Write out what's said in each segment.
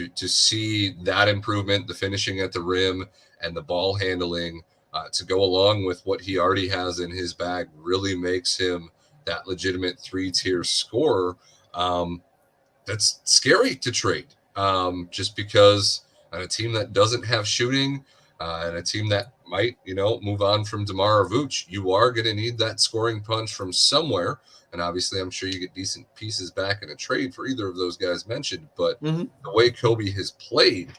to see that improvement, the finishing at the rim and the ball handling to go along with what he already has in his bag really makes him that legitimate 3-tier scorer. That's scary to trade just because on a team that doesn't have shooting and a team that might, move on from DeMar or Vooch, you are going to need that scoring punch from somewhere. And obviously, I'm sure you get decent pieces back in a trade for either of those guys mentioned. But the way Coby has played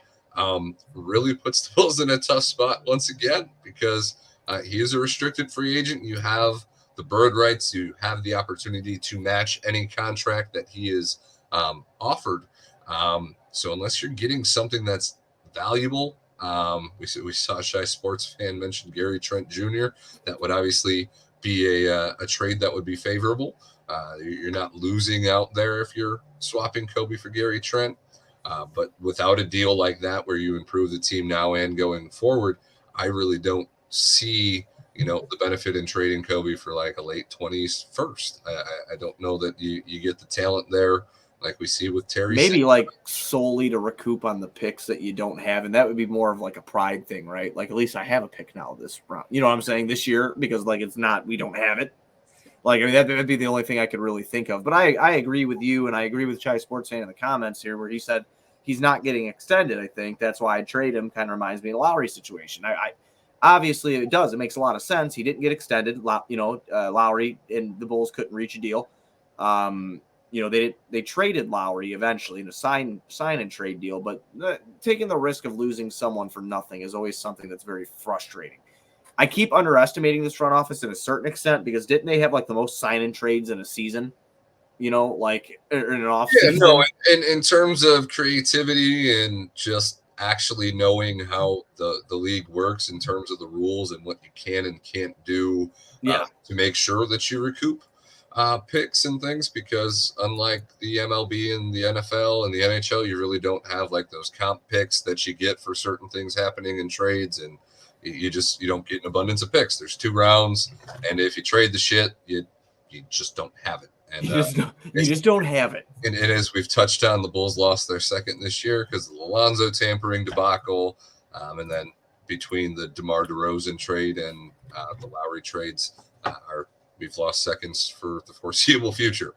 really puts the Bulls in a tough spot once again because he is a restricted free agent. You have the bird rights. You have the opportunity to match any contract that he is offered. So unless you're getting something that's valuable, we saw a Shy Sports fan mention Gary Trent Jr. That would obviously be a trade that would be favorable. You're not losing out there if you're swapping Coby for Gary Trent. But without a deal like that where you improve the team now and going forward, I really don't see the benefit in trading Coby for like a late 20s first. I don't know that you get the talent there like we see with Terry. Maybe like solely to recoup on the picks that you don't have, and that would be more of like a pride thing, right? Like at least I have a pick now this round. You know what I'm saying? This year, because like it's not, we don't have it. Like, I mean, that'd be the only thing I could really think of. But I agree with you, and I agree with Chai Sports fan in the comments here where he said he's not getting extended. I think that's why I trade him. Kind of reminds me of the Lowry situation. I obviously it does. It makes a lot of sense. He didn't get extended. Lowry and the Bulls couldn't reach a deal. They traded Lowry eventually in a sign and trade deal, but taking the risk of losing someone for nothing is always something that's very frustrating. I keep underestimating this front office to a certain extent because didn't they have like the most sign and trades in a season? Like in an off season? Yeah, no, in terms of creativity and just actually knowing how the league works in terms of the rules and what you can and can't do to make sure that you recoup picks and things, because unlike the MLB and the NFL and the NHL, you really don't have like those comp picks that you get for certain things happening in trades, and you don't get an abundance of picks. There's 2 rounds, and if you trade the shit, you just don't have it. And you just don't have it. And as we've touched on, the Bulls lost their second this year because of the Alonzo tampering debacle, and then between the DeMar DeRozan trade and the Lowry trades, we've lost seconds for the foreseeable future.